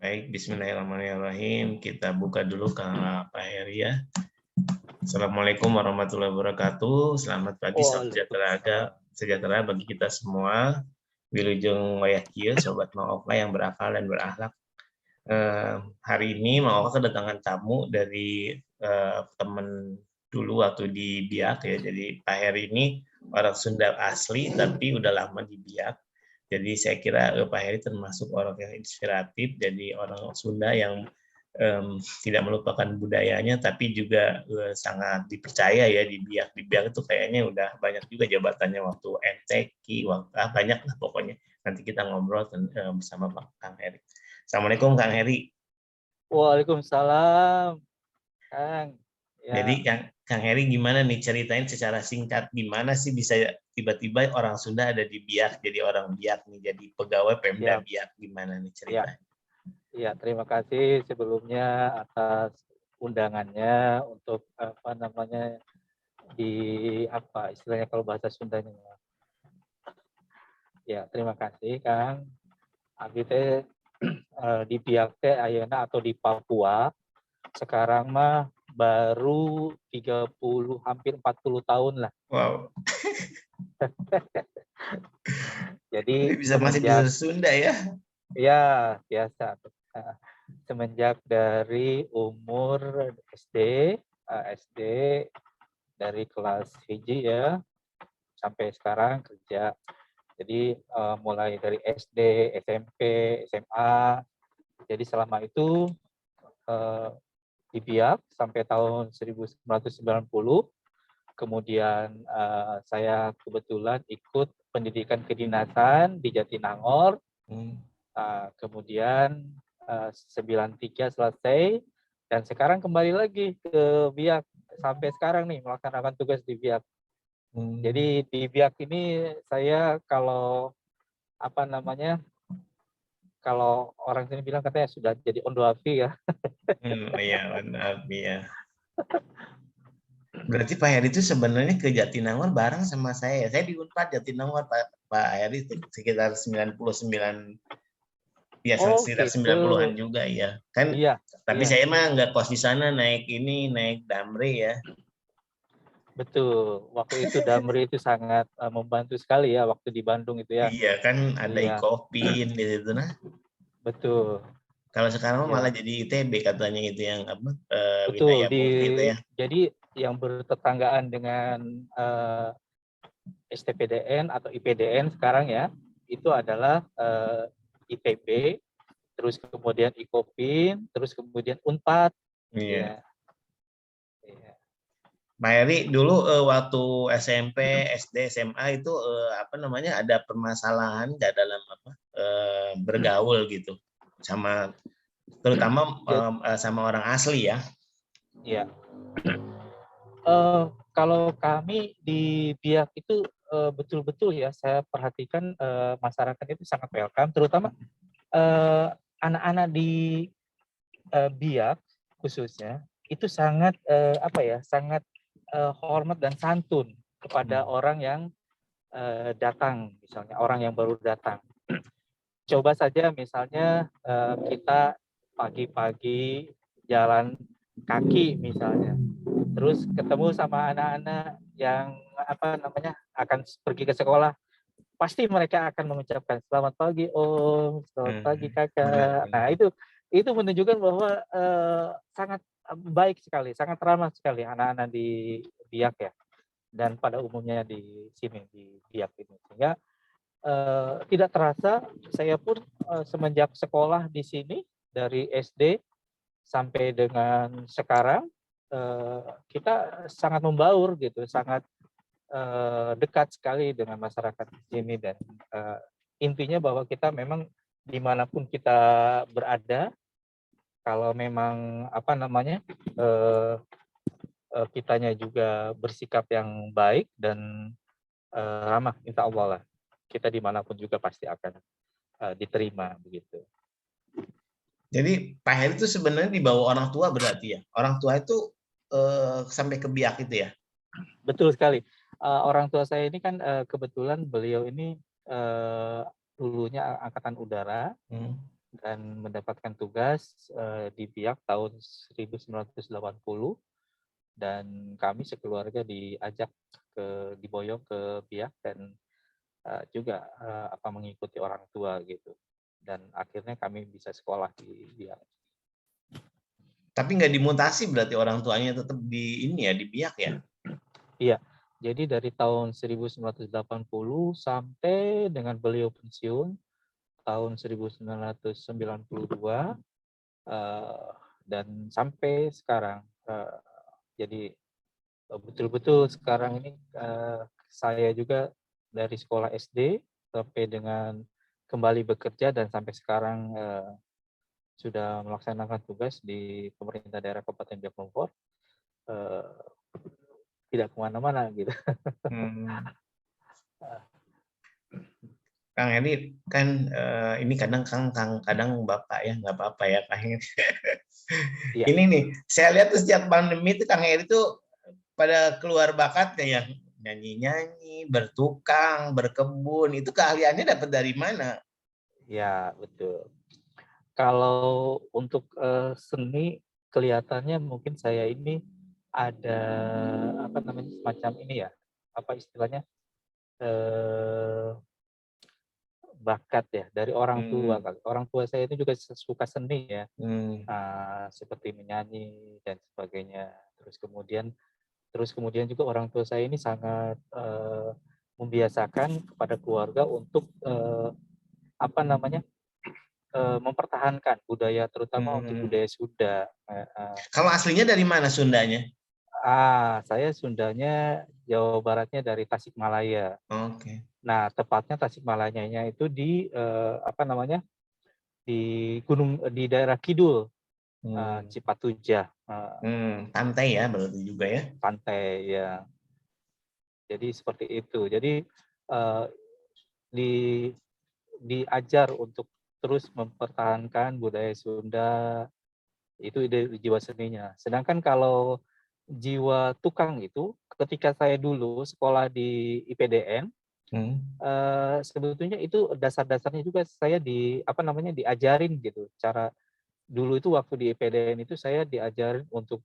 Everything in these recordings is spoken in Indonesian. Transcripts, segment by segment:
Baik, bismillahirrahmanirrahim. Kita buka dulu ke Pak Heri ya. Assalamualaikum warahmatullahi wabarakatuh. Selamat pagi, salam Waalaikumsalam. sejahtera bagi kita semua. Wilujeng wayah kieu, sobat Ma'ofa yang berakal dan berakhlak. Hari ini Ma'ofa kedatangan tamu dari teman dulu waktu di Biak ya. Jadi Pak Heri ini orang Sunda asli tapi udah lama di Biak. Jadi saya kira Pak Heri termasuk orang yang inspiratif, jadi orang Sunda yang tidak melupakan budayanya, tapi juga sangat dipercaya ya di Biak. Di Biak itu kayaknya udah banyak juga jabatannya waktu MTQ, banyak lah pokoknya. Nanti kita ngobrol bersama Kang Heri. Assalamualaikum Kang Heri. Waalaikumsalam, Kang. Jadi Ya, Kang Heri gimana nih, ceritain secara singkat gimana sih bisa tiba-tiba orang Sunda ada di Biak, jadi orang Biak nih, jadi pegawai Pemda siap. Biak, gimana nih Ya, ceritanya? ya. Terima kasih sebelumnya atas undangannya untuk apa namanya di apa istilahnya kalau bahasa Sundanya. Ya, terima kasih, Kang. Abi teh di Biak teh ayeuna atau di Papua sekarang mah baru 30 hampir 40 tahun lah. Wow, Jadi masih bisa semenjak Sunda ya? ya biasa semenjak dari umur SD SD dari kelas hiji ya sampai sekarang kerja. Jadi mulai dari SD, SMP, SMA. Jadi selama itu di Biak sampai tahun 1990. Kemudian saya kebetulan ikut pendidikan kedinasan di Jatinangor. Kemudian 93 selesai dan sekarang kembali lagi ke Biak sampai sekarang nih melaksanakan tugas di Biak. Jadi di Biak ini saya kalau apa namanya kalau orang sini bilang katanya sudah jadi ondoafi ya. Iya, benar, iya. Berarti Pak Heri itu sebenarnya ke Jatinangor bareng sama saya. Saya di Unpad Jatinangor, Pak Heri itu sekitar 99, ya Oh sekitar gitu. 90-an juga ya. Kan, Iya, tapi iya. saya mah nggak kos di sana, naik Damri ya. Betul. Waktu itu Damri itu sangat membantu sekali ya waktu di Bandung itu ya. Iya kan ada Iya, Ikopin di situ nah. betul. Kalau sekarang malah Ya, jadi ITB katanya itu yang apa betul. wilayah murni itu ya. Jadi yang bertetanggaan dengan STPDN atau IPDN sekarang ya, itu adalah ITB, terus kemudian Ikopin, terus kemudian Unpad. Iya. Ya, ya. Pak Heri dulu waktu SMP, SD, SMA itu apa namanya ada permasalahan nggak dalam apa bergaul gitu sama terutama sama orang asli ya. Ya. Kalau kami di Biak itu betul-betul ya saya perhatikan masyarakat itu sangat welcome, terutama anak-anak di Biak khususnya itu sangat apa ya sangat hormat dan santun kepada orang yang datang, misalnya orang yang baru datang. Coba saja misalnya kita pagi-pagi jalan kaki misalnya, terus ketemu sama anak-anak yang apa namanya akan pergi ke sekolah, pasti mereka akan mengucapkan selamat pagi Om, selamat pagi Kakak. Benar. Nah itu menunjukkan bahwa sangat baik sekali, sangat ramah sekali anak-anak di Biak ya, dan pada umumnya di sini di Biak ini. Sehingga tidak terasa saya pun semenjak sekolah di sini dari SD sampai dengan sekarang kita sangat membaur gitu, sangat dekat sekali dengan masyarakat di sini, dan intinya bahwa kita memang dimanapun kita berada, kalau memang apa namanya kitanya juga bersikap yang baik dan ramah, insya Allah lah kita dimanapun juga pasti akan diterima begitu. Jadi Pak Heri itu sebenarnya dibawa orang tua berarti ya. Orang tua itu sampai ke Biak itu ya. Betul sekali. Orang tua saya ini kan kebetulan beliau ini dulunya angkatan udara. dan mendapatkan tugas di Biak tahun 1980, dan kami sekeluarga diboyong ke Biak dan juga mengikuti orang tua gitu. Dan akhirnya kami bisa sekolah di Biak. Tapi nggak dimutasi berarti orang tuanya tetap di ini ya, di Biak ya? Iya. Jadi dari tahun 1980 sampai dengan beliau pensiun tahun 1992, dan sampai sekarang. Jadi betul-betul sekarang ini saya juga dari sekolah SD sampai dengan kembali bekerja dan sampai sekarang sudah melaksanakan tugas di pemerintah daerah Kabupaten Biak Numfor, tidak kemana-mana gitu. Kang Edi kan ini kadang kadang Bapak ya, nggak apa-apa ya Kang. Iya. Ini nih, saya lihat tuh sejak pandemi itu Kang Edi tuh pada keluar bakatnya ya, nyanyi-nyanyi, bertukang, berkebun. Itu keahliannya dapat dari mana? Ya, betul. Kalau untuk seni, kelihatannya mungkin saya ini ada semacam ini ya, apa istilahnya, bakat ya dari orang tua kali. Orang tua saya itu juga suka seni ya, seperti menyanyi dan sebagainya. Terus kemudian juga orang tua saya ini sangat membiasakan kepada keluarga untuk mempertahankan budaya, terutama untuk budaya Sunda. Kalau aslinya dari mana Sundanya? Saya Sundanya, Jawa Baratnya dari Tasikmalaya. Oke. Nah, tepatnya Tasikmalayanya itu di di daerah Kidul, Cipatujah, Pantai ya berarti juga ya. pantai ya. Jadi seperti itu. Jadi di diajar untuk terus mempertahankan budaya Sunda, itu ide jiwa seninya. Sedangkan kalau jiwa tukang itu, ketika saya dulu sekolah di IPDN, sebetulnya itu dasar-dasarnya juga saya diajarin gitu. Cara dulu itu waktu di IPDN itu saya diajarin untuk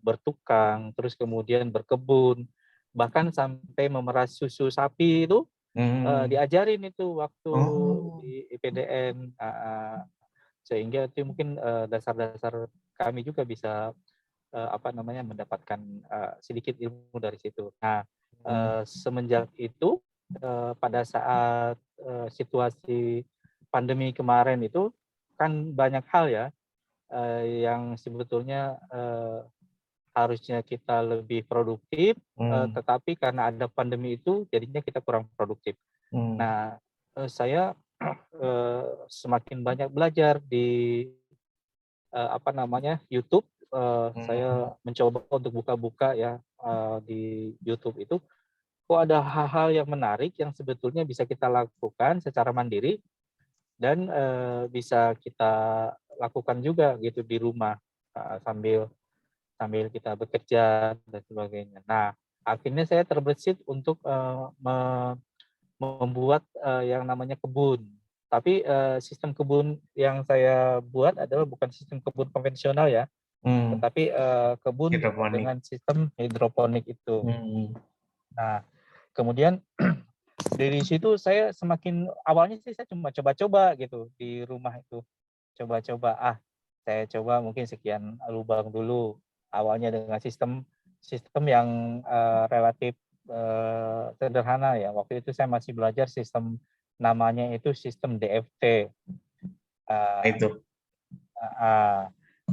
bertukang, terus kemudian berkebun, bahkan sampai memerah susu sapi itu diajarin itu waktu di IPDN. Sehingga itu mungkin dasar-dasar kami juga bisa mendapatkan sedikit ilmu dari situ. Nah, semenjak itu pada saat situasi pandemi kemarin itu kan banyak hal ya yang sebetulnya harusnya kita lebih produktif, tetapi karena ada pandemi itu jadinya kita kurang produktif. Nah, saya semakin banyak belajar di YouTube. Saya mencoba untuk buka-buka ya di YouTube itu, kok ada hal-hal yang menarik yang sebetulnya bisa kita lakukan secara mandiri dan bisa kita lakukan juga gitu di rumah sambil sambil kita bekerja dan sebagainya. Nah, akhirnya saya terbersit untuk membuat yang namanya kebun. Tapi sistem kebun yang saya buat adalah bukan sistem kebun konvensional ya, tetapi kebun Hidroponik. dengan sistem hidroponik itu. Nah, kemudian dari situ saya awalnya sih saya cuma coba-coba gitu di rumah itu. Coba-coba, saya coba mungkin sekian lubang dulu. Awalnya dengan sistem yang relatif sederhana ya. Waktu itu saya masih belajar sistem, namanya itu sistem DFT. Itu.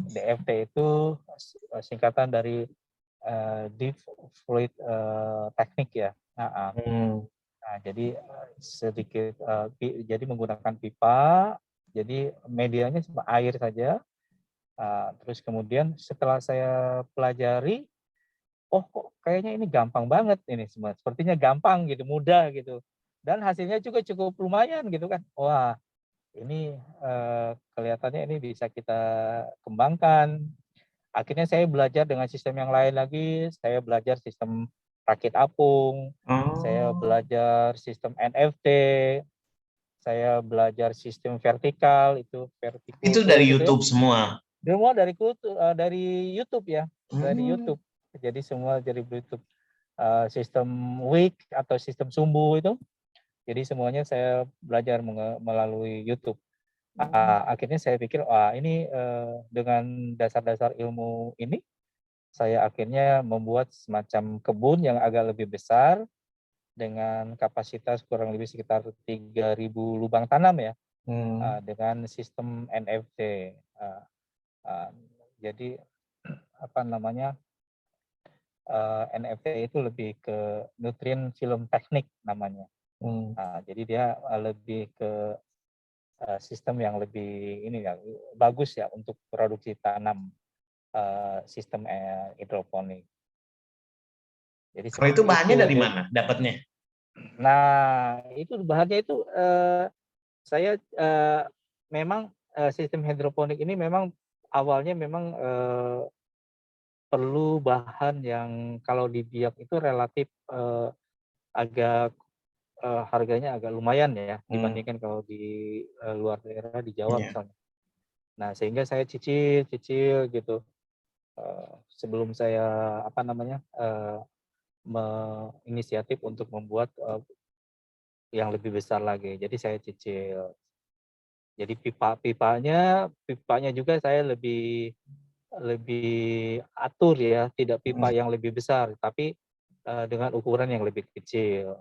DFT itu singkatan dari Deep Fluid Technique ya. Jadi sedikit jadi menggunakan pipa, jadi medianya cuma air saja. Terus kemudian setelah saya pelajari, kok kayaknya ini gampang banget ini semua. Sepertinya gampang gitu, mudah gitu. Dan hasilnya juga cukup lumayan gitu kan. Wah, ini kelihatannya ini bisa kita kembangkan. Akhirnya saya belajar dengan sistem yang lain lagi. Saya belajar sistem rakit apung, saya belajar sistem NFT, saya belajar sistem vertikal, itu Itu dari vertikultur gitu ya. YouTube semua? Semua dari YouTube ya, dari Hmm. YouTube. Jadi semua dari YouTube. Sistem week atau sistem sumbu itu. Jadi semuanya saya belajar melalui YouTube. Akhirnya saya pikir, ini dengan dasar-dasar ilmu ini, saya akhirnya membuat semacam kebun yang agak lebih besar dengan kapasitas kurang lebih sekitar 3.000 lubang tanam ya, dengan sistem NFT. Jadi apa namanya, NFT itu lebih ke nutrient film teknik namanya. Jadi dia lebih ke sistem yang lebih ini ya, bagus ya untuk produksi tanam, sistem hidroponik. Jadi Kalau itu seperti bahannya itu. dari mana dapatnya? Nah, itu bahannya itu saya memang sistem hidroponik ini memang awalnya memang perlu bahan yang kalau di Biak itu relatif agak harganya agak lumayan ya dibandingkan kalau di luar daerah di Jawa misalnya. Nah, sehingga saya cicil gitu sebelum saya apa namanya inisiatif untuk membuat yang lebih besar lagi. Jadi saya cicil. Jadi pipanya juga saya lebih atur ya, tidak pipa yang lebih besar, tapi dengan ukuran yang lebih kecil.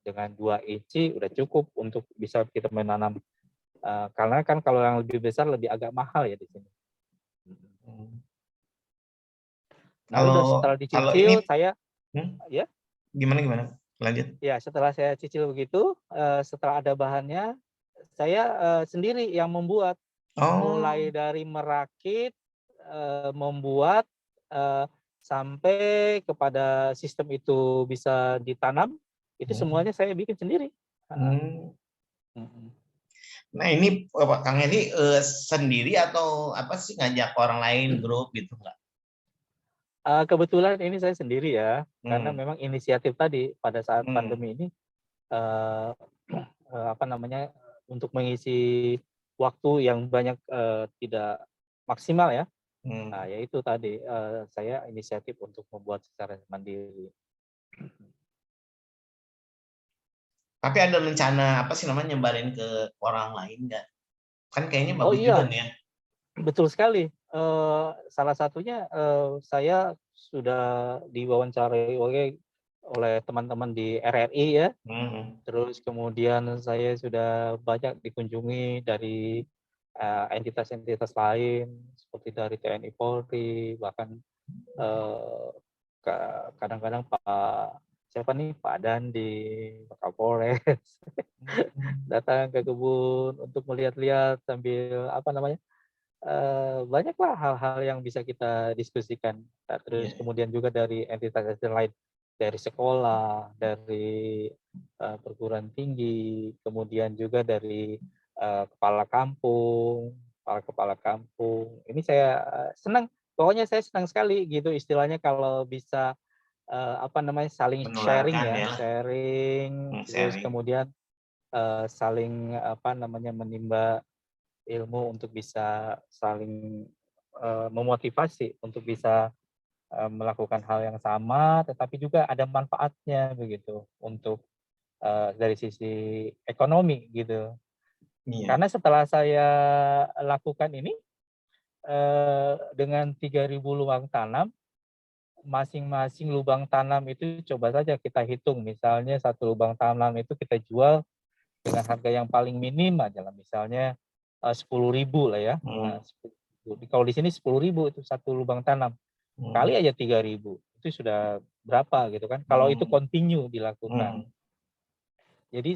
Dengan 2 inci udah cukup untuk bisa kita menanam. Karena kan kalau yang lebih besar lebih agak mahal ya di sini. Nah, udah setelah Kalau ini dicicil saya ya. Gimana? Lanjut. Ya, setelah saya cicil begitu, setelah ada bahannya, saya sendiri yang membuat. Mulai dari merakit, membuat, sampai kepada sistem itu bisa ditanam, itu semuanya saya bikin sendiri. Nah ini Kang Heri sendiri atau apa sih ngajak orang lain grup gitu nggak? Kebetulan ini saya sendiri ya, karena memang inisiatif tadi pada saat pandemi ini, apa namanya, untuk mengisi waktu yang banyak tidak maksimal ya. Nah, yaitu tadi saya inisiatif untuk membuat secara mandiri. Tapi ada rencana apa sih namanya nyebarin ke orang lain nggak? Kan kayaknya Oh bagus juga iya, nih ya. betul sekali. Salah satunya saya sudah diwawancarai oleh teman-teman di RRI ya. Terus kemudian saya sudah banyak dikunjungi dari entitas-entitas lain seperti dari TNI Polri, bahkan kadang-kadang Pak Dandi, Pak Kapolres datang ke kebun untuk melihat-lihat sambil apa namanya, banyaklah hal-hal yang bisa kita diskusikan. Terus kemudian juga dari entitas lain, dari sekolah, dari perguruan tinggi, kemudian juga dari kepala kampung. Ini saya senang, pokoknya saya senang sekali gitu istilahnya kalau bisa apa namanya, saling sharing Menularkan ya, ya. terus Sharing. kemudian saling apa namanya, menimba ilmu untuk bisa saling memotivasi untuk bisa melakukan hal yang sama, tetapi juga ada manfaatnya begitu untuk dari sisi ekonomi gitu. Karena setelah saya lakukan ini dengan 3.000 lubang tanam, masing-masing lubang tanam itu coba saja kita hitung, misalnya satu lubang tanam itu kita jual dengan harga yang paling minim aja lah, misalnya 10.000 lah ya. Nah, kalau di sini 10.000 itu satu lubang tanam, kali aja 3.000 itu sudah berapa gitu kan? Kalau itu continue dilakukan. Jadi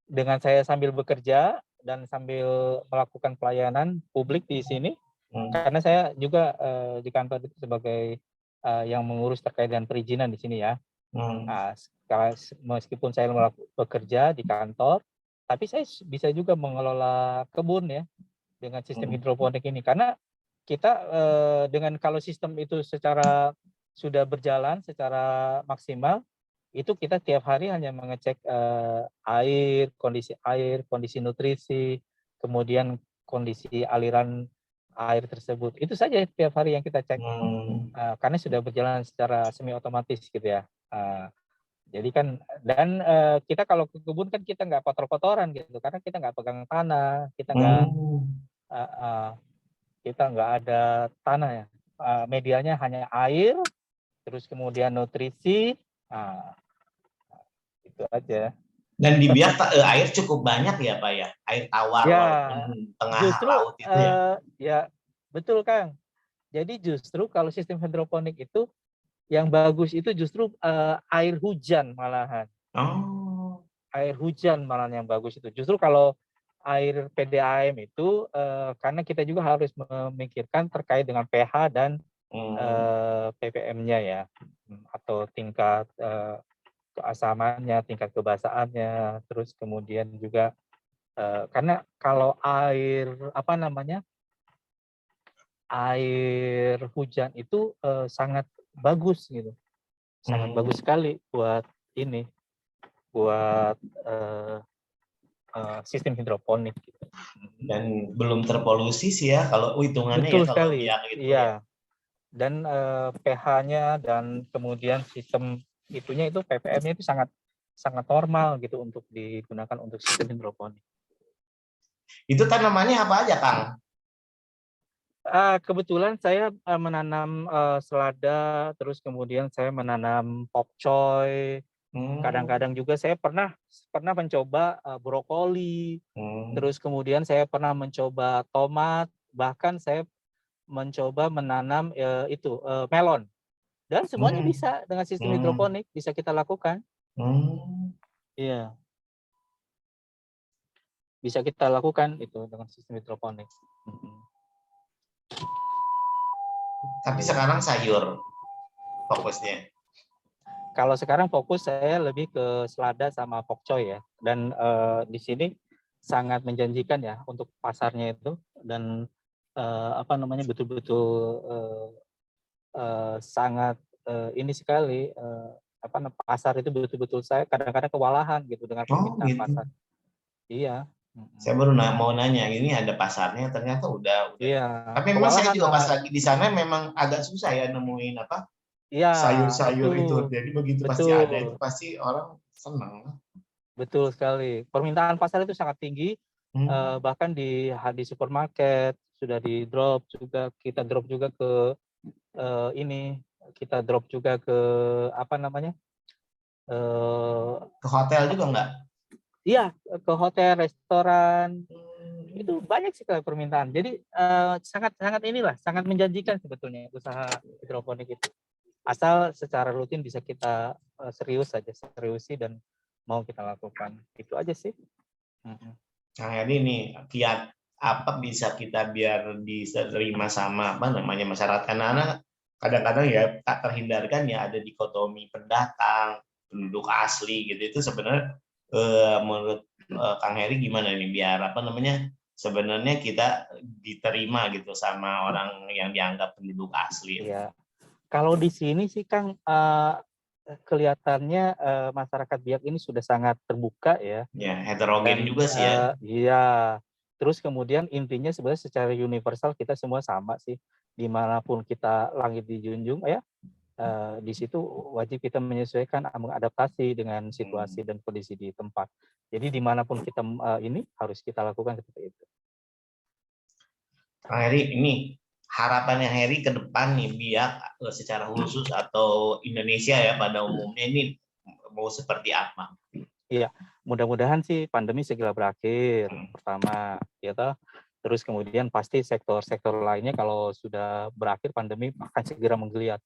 dengan saya sambil bekerja dan sambil melakukan pelayanan publik di sini, karena saya juga di kantor itu sebagai yang mengurus terkait dengan perizinan di sini ya. Nah, meskipun saya bekerja di kantor, tapi saya bisa juga mengelola kebun ya dengan sistem hidroponik ini. Karena kita dengan kalau sistem itu secara sudah berjalan secara maksimal, itu kita tiap hari hanya mengecek air, kondisi nutrisi, kemudian kondisi aliran air tersebut. Itu saja tiap hari yang kita cek. Karena sudah berjalan secara semi otomatis gitu ya. Jadi kan, dan kita kalau ke kebun kan kita nggak kotor-kotoran gitu, karena kita nggak pegang tanah, kita nggak ada tanah ya. Medianya hanya air, terus kemudian nutrisi, itu aja. Dan di Biak air cukup banyak ya Pak ya, air tawar Ya, walaupun tengah justru laut itu ya. ya betul Kang. Jadi justru kalau sistem hidroponik itu yang bagus itu justru air hujan malahan. Oh. Air hujan malah yang bagus itu. Justru kalau air PDAM itu karena kita juga harus memikirkan terkait dengan pH dan ppm-nya ya, atau tingkat keasamannya, tingkat kebasaannya, terus kemudian juga karena kalau air air hujan itu sangat bagus gitu, sangat bagus sekali buat ini, buat sistem hidroponik gitu. Dan belum terpolusi sih ya kalau hitungannya Betul ya kalau sekali, Biak itu iya. ya. Dan pH-nya dan kemudian sistem itunya itu ppm-nya itu sangat sangat normal gitu untuk digunakan untuk sistem hidroponik. Itu tanamannya apa aja Kang? Kebetulan saya menanam selada, terus kemudian saya menanam pokcoy. Kadang-kadang juga saya pernah mencoba brokoli. Terus kemudian saya pernah mencoba tomat, bahkan saya mencoba menanam melon. Dan semuanya bisa dengan sistem hidroponik, bisa kita lakukan. Iya. Bisa kita lakukan itu dengan sistem hidroponik. Tapi sekarang sayur fokusnya. Kalau sekarang fokus saya lebih ke selada sama pokcoy ya. Dan di sini sangat menjanjikan ya untuk pasarnya itu, dan betul-betul sangat ini sekali, pasar itu betul-betul saya kadang-kadang kewalahan gitu dengan permintaan Gitu. pasar. Iya. Saya baru mau nanya, ini ada pasarnya, ternyata udah. Iya. Tapi memang saya juga pas lagi di sana memang agak susah ya nemuin Iya, sayur-sayur itu. betul. Jadi begitu pasti ada itu Betul. pasti orang senang. Betul sekali. Permintaan pasar itu sangat tinggi. Bahkan di supermarket sudah di drop juga, kita drop juga ke kita drop juga ke Ke hotel juga enggak? Iya, ke hotel, restoran, itu banyak sekali permintaan. Jadi sangat menjanjikan sebetulnya usaha hidroponik itu. Asal secara rutin bisa kita seriusi dan mau kita lakukan. Itu aja sih. Nah, ini kiat apa bisa kita biar diterima sama masyarakat, karena kadang-kadang ya tak terhindarkan ya ada dikotomi pendatang, penduduk asli gitu. Itu sebenarnya menurut Kang Heri gimana nih biar sebenarnya kita diterima gitu sama orang yang dianggap penduduk asli. Iya. Kalau di sini sih Kang, kelihatannya masyarakat Biak ini sudah sangat terbuka ya. Ya, heterogen Dan juga sih ya. iya. Terus kemudian intinya sebenarnya secara universal kita semua sama sih. Dimanapun kita langit dijunjung ya, di situ wajib kita menyesuaikan, mengadaptasi dengan situasi dan kondisi di tempat. Jadi dimanapun kita ini harus kita lakukan seperti itu. Kang Heri, ini harapannya Heri ke depan nih Biak secara khusus atau Indonesia ya pada umumnya ini mau seperti apa? Iya, mudah-mudahan sih pandemi segera berakhir. Pertama, ya toh. Terus kemudian pasti sektor-sektor lainnya kalau sudah berakhir pandemi akan segera menggeliat.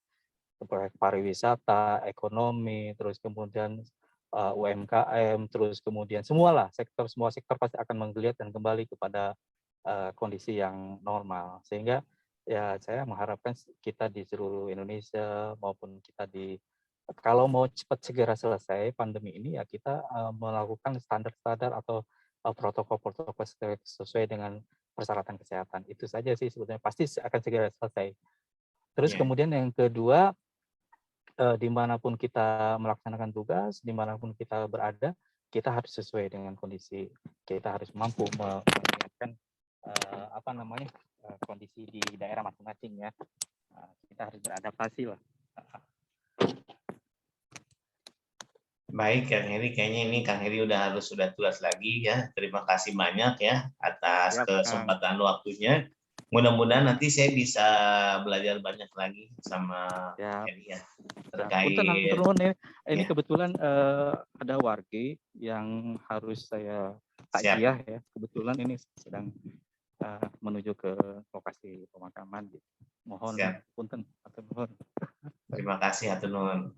Seperti pariwisata, ekonomi, terus kemudian UMKM, terus kemudian semua sektor pasti akan menggeliat dan kembali kepada kondisi yang normal. Sehingga ya saya mengharapkan kita di seluruh Indonesia maupun kita kalau mau cepat segera selesai pandemi ini ya kita melakukan standar-standar atau protokol-protokol sesuai dengan persyaratan kesehatan. Itu saja sih sebetulnya, pasti akan segera selesai. Terus kemudian yang kedua, dimanapun kita melaksanakan tugas, dimanapun kita berada, kita harus sesuai dengan kondisi. Kita harus mampu melihatkan kondisi di daerah masing-masing ya. Kita harus beradaptasi lah. Baik, Kang Heri, kayaknya ini Kang Heri sudah tugas lagi ya. Terima kasih banyak ya atas Siap, Kang. kesempatan waktunya. Mudah-mudahan nanti saya bisa belajar banyak lagi sama Ya. Heri ya Punten terkait ini ya. kebetulan ada wargi yang harus saya Siap. takziah ya. Kebetulan ini sedang menuju ke lokasi pemakaman. Mohon Siap. punten atau mohon. Terima kasih, hatur nuhun.